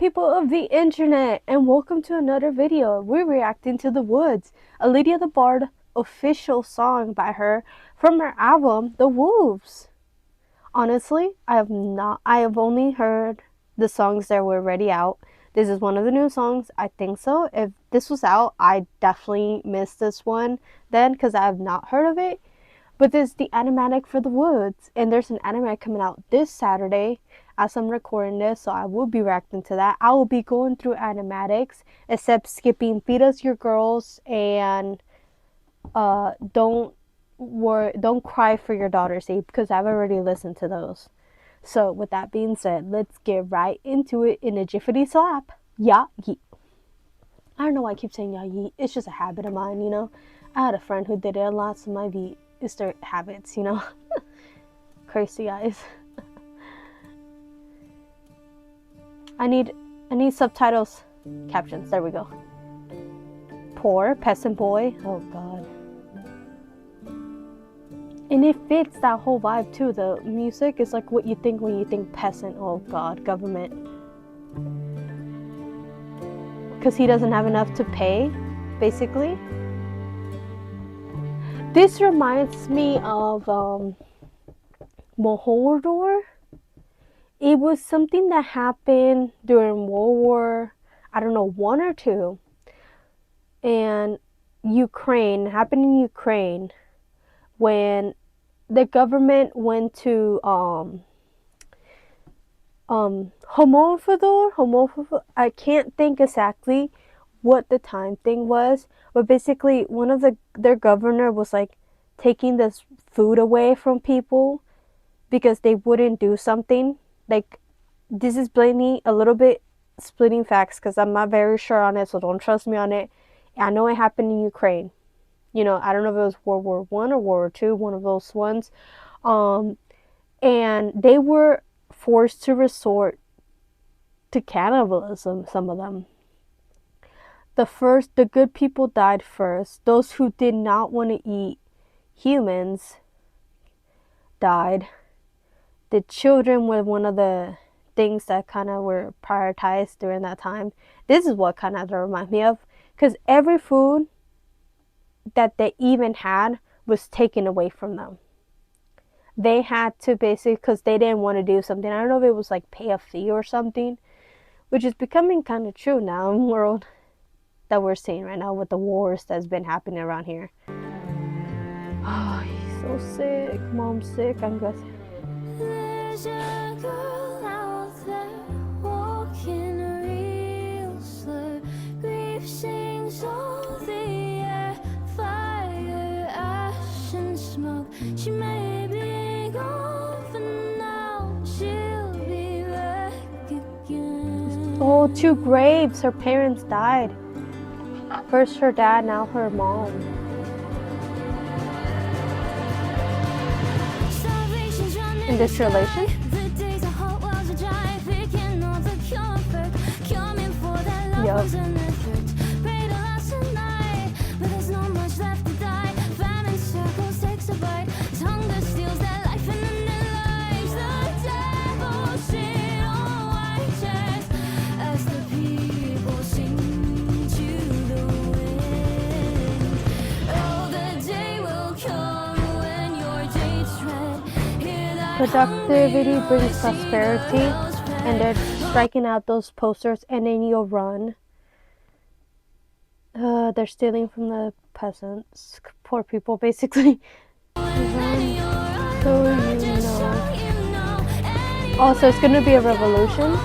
people of the internet, and welcome to another video. We're reacting to The Woods, a Lydia the Bard official song by her from her album The Wolves. Honestly, I have only heard the songs that were already out. This is one of the new songs, I think so. If this was out, I definitely missed this one then because I have not heard of it. But this is the animatic for The Woods, and there's an animatic coming out this Saturday as I'm recording this, so I will be reacting to that. I will be going through animatics, except skipping Feed Us Your Girls and Don't Cry for Your Daughter's Sake, because I've already listened to those. So with that being said, let's get right into it in a jiffity slap. Yeah, yeet. I don't know why I keep saying yeah, yeet. It's just a habit of mine, you know. I had a friend who did it a lot, so my beat is their habits, you know. Crazy guys. I need subtitles, captions. There we go. Poor peasant boy. Oh god. And it fits that whole vibe too. The music is like what you think when you think peasant. Oh god, government. Because he doesn't have enough to pay, basically. This reminds me of Moholdor. It was something that happened during World War, I don't know, 1 or 2. And happened in Ukraine when the government went to Homofodor. I can't think exactly what the time thing was, but basically one of their governor was like taking this food away from people because they wouldn't do something. Like, this is blatantly a little bit splitting facts because I'm not very sure on it, so don't trust me on it. I know it happened in Ukraine. You know, I don't know if it was World War I or World War II, one of those ones. And they were forced to resort to cannibalism, some of them. The good people died first. Those who did not want to eat humans died. The children were one of the things that kind of were prioritized during that time. This is what kind of reminds me of, because every food that they even had was taken away from them. They had to basically, because they didn't want to do something. I don't know if it was like pay a fee or something, which is becoming kind of true now in the world that we're seeing right now with the wars that's been happening around here. Oh, he's so sick. Mom's sick, I'm guessing. There's a girl out there walking real slow. Grief sings all the air, fire, ash and smoke. She may be gone, but now she'll be back again. Oh, 2 graves. Her parents died. First her dad, now her mom. In this relation? Yup. Productivity brings prosperity, and they're striking out those posters, and then you'll run. They're stealing from the peasants, poor people, basically. So you know. Also, it's gonna be a revolution.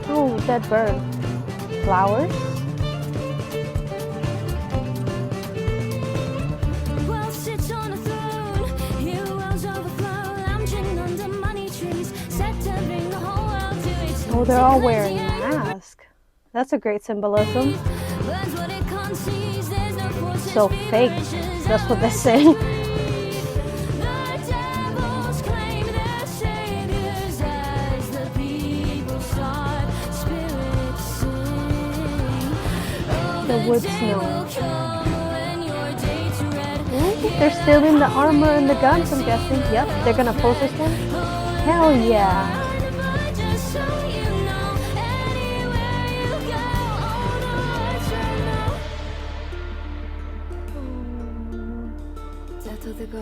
Oh, dead bird. Flowers. Oh, they're all wearing masks. That's a great symbolism. So fake. That's what they're saying. The woods know. Ooh, they're stealing the armor and the guns, I'm guessing. Yep, they're gonna pose this one. Hell yeah.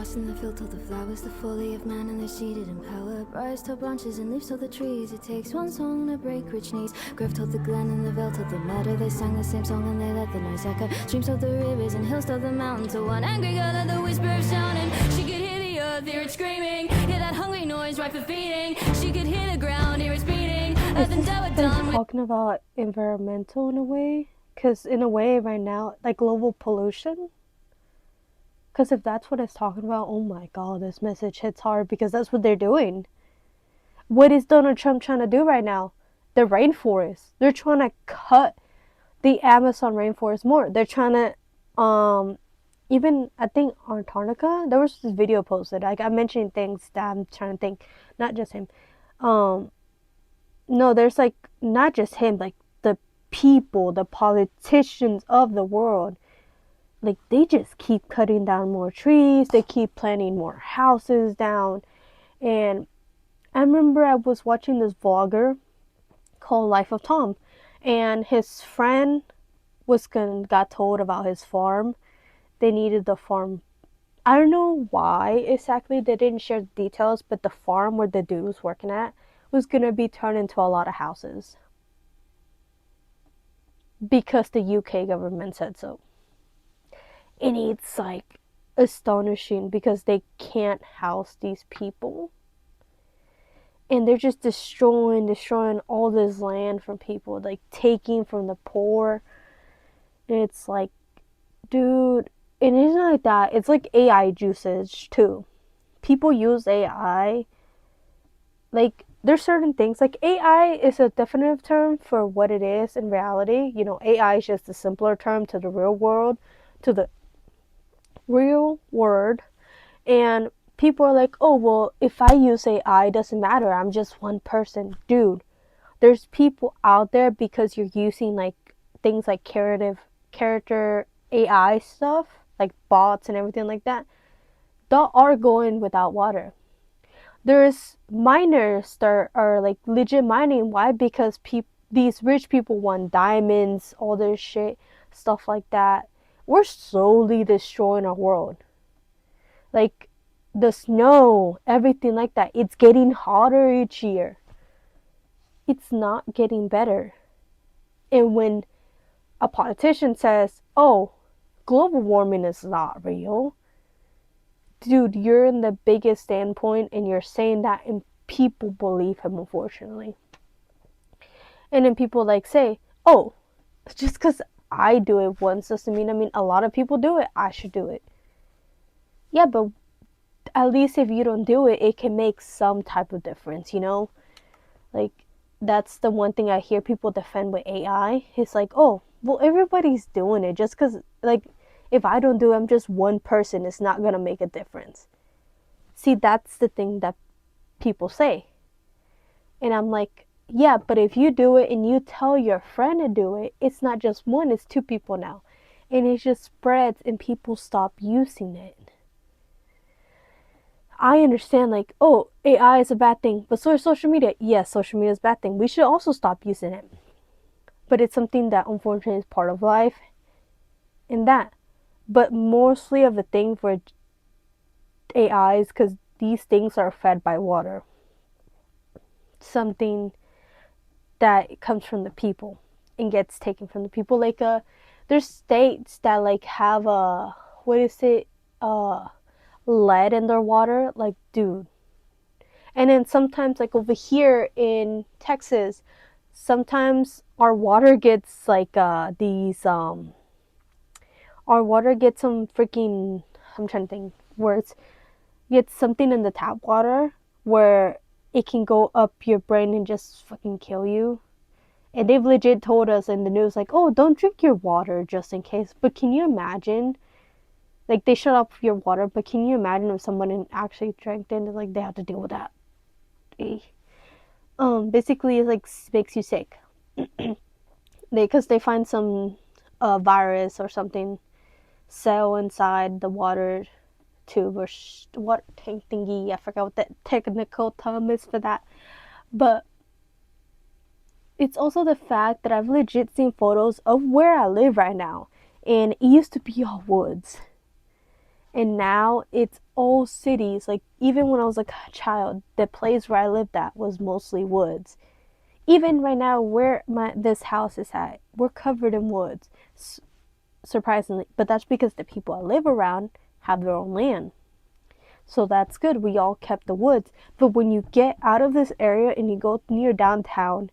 frost in the field told the flowers the folly of man, and they're seated in power. Briars told branches and leaves told the trees. It takes one song to break rich knees. Grove told the glen and the vale told the meadow. They sang the same song and they let the noise echo. Streams told the rivers and hills told the mountains. To one angry girl at the whisper of shouting, she could hear the earth, hear it screaming, hear that hungry noise right for feeding. She could hear the ground, hear it beating. Is this them talking about environmental in a way? Because in a way right now, like global pollution. Because if that's what it's talking about, oh my god, this message hits hard because that's what they're doing. What is Donald Trump trying to do right now? The rainforest. They're trying to cut the Amazon rainforest more. They're trying to, even I think Antarctica. There was this video posted. Like I'm mentioning things that I'm trying to think, not just him. No, there's like not just him, like the people, the politicians of the world. Like they just keep cutting down more trees. They keep planting more houses down, and I remember I was watching this vlogger called Life of Tom, and his friend got told about his farm. They needed the farm. I don't know why exactly they didn't share the details, but the farm where the dude was working at was gonna be turned into a lot of houses because the UK government said so. And it's like astonishing because they can't house these people. And they're just destroying all this land from people, like taking from the poor. And it's like, dude, and it's not like that. It's like AI usage too. People use AI. Like, there's certain things, like AI is a definitive term for what it is in reality. You know, AI is just a simpler term to the real world, to the real word. And people are like, oh, well, if I use AI, it doesn't matter. I'm just one person. Dude, there's people out there because you're using like things like character AI stuff, like bots and everything like that are going without water. There's miners that are like legit mining. Why? Because these rich people want diamonds, all this shit, stuff like that. We're slowly destroying our world. Like the snow, everything like that. It's getting hotter each year. It's not getting better. And when a politician says, oh, global warming is not real, dude, you're in the biggest standpoint and you're saying that and people believe him, unfortunately. And then people like say, oh, just because I do it once doesn't mean, I mean, a lot of people do it, I should do it. Yeah, but at least if you don't do it, it can make some type of difference, you know? Like, that's the one thing I hear people defend with AI. It's like, oh, well, everybody's doing it. Just because, like, if I don't do it, I'm just one person. It's not going to make a difference. See, that's the thing that people say. And I'm like, yeah, but if you do it and you tell your friend to do it, it's not just one, it's two people now. And it just spreads and people stop using it. I understand, like, oh, AI is a bad thing, but so is social media. Yes, social media is a bad thing. We should also stop using it. But it's something that unfortunately is part of life. And that. But mostly of the thing for AI is because these things are fed by water. Something that comes from the people and gets taken from the people. Like, there's states that, like, have a, what is it, lead in their water, like, dude. And then sometimes, like, over here in Texas, sometimes our water gets like our water gets some freaking, I'm trying to think words, gets something in the tap water where it can go up your brain and just fucking kill you. And they've legit told us in the news, like, oh, don't drink your water just in case. But can you imagine, like, they shut off your water, but can you imagine if someone actually drank it and, like, they have to deal with that? Basically, it, like, makes you sick. Because they find some virus or something cell inside the water tube or water tank thingy. I forgot what the technical term is for that. But it's also the fact that I've legit seen photos of where I live right now. And it used to be all woods. And now it's all cities. Like, even when I was a child, the place where I lived at was mostly woods. Even right now, where this house is at, we're covered in woods, surprisingly. But that's because the people I live around have their own land. So that's good. We all kept the woods. But when you get out of this area and you go near downtown,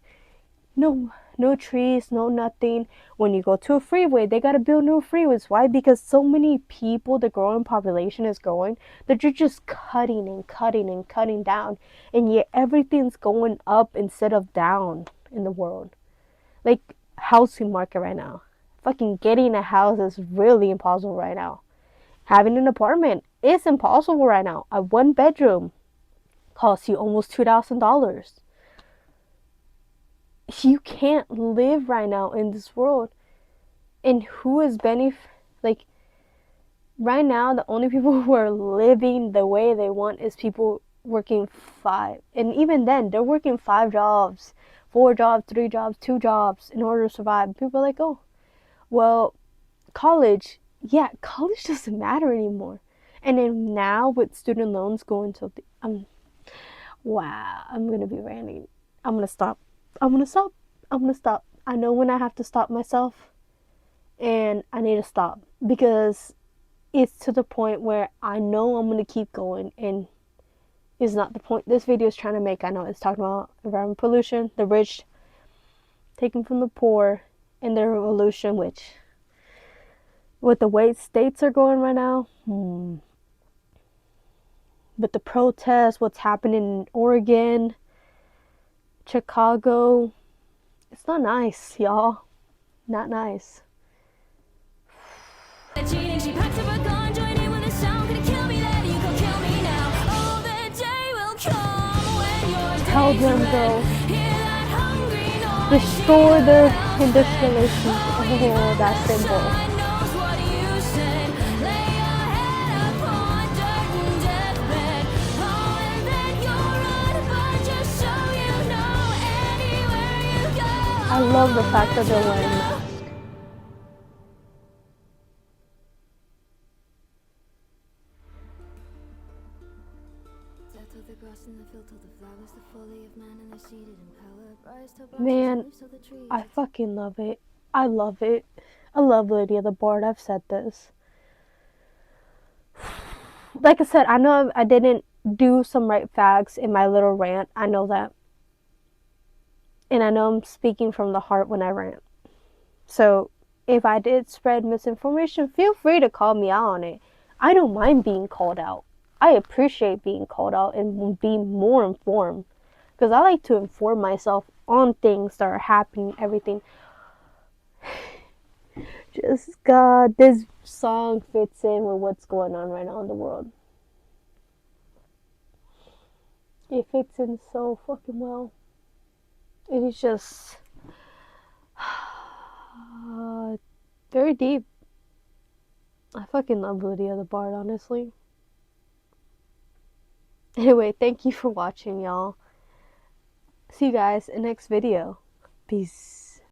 no trees, no nothing. When you go to a freeway, they gotta build new freeways. Why? Because so many people, the growing population is growing, that you're just cutting and cutting and cutting down. And yet everything's going up instead of down in the world. Like, housing market right now. Fucking getting a house is really impossible right now. Having an apartment is impossible right now. A 1 bedroom costs you almost $2,000. You can't live right now in this world. And who is like, right now the only people who are living the way they want is people working 5, and even then they're working 5 jobs, 4 jobs, 3 jobs, 2 jobs in order to survive. People are like, oh, well, college, yeah, college doesn't matter anymore. And then now with student loans going to wow, I'm gonna be ranting. I'm gonna stop. I'm gonna stop. I'm gonna stop. I know when I have to stop myself, and I need to stop because it's to the point where I know I'm gonna keep going, and is not the point this video is trying to make. I know it's talking about environmental pollution, the rich taken from the poor, and the revolution, which with the way states are going right now, with the protests, what's happening in Oregon, Chicago, it's not nice, y'all. Not nice. Tell them, bro. Destroy the industrialization. Oh, that symbol. I love the fact that they're wearing masks. Man, I fucking love it. I love it. I love Lydia the Bard. I've said this. Like I said, I know I didn't do some right facts in my little rant. I know that. And I know I'm speaking from the heart when I rant. So if I did spread misinformation, feel free to call me out on it. I don't mind being called out. I appreciate being called out and being more informed. Because I like to inform myself on things that are happening, everything. Just, God, this song fits in with what's going on right now in the world. It fits in so fucking well. It is just very deep. I fucking love Lydia the Bard, honestly. Anyway, thank you for watching, y'all. See you guys in the next video. Peace.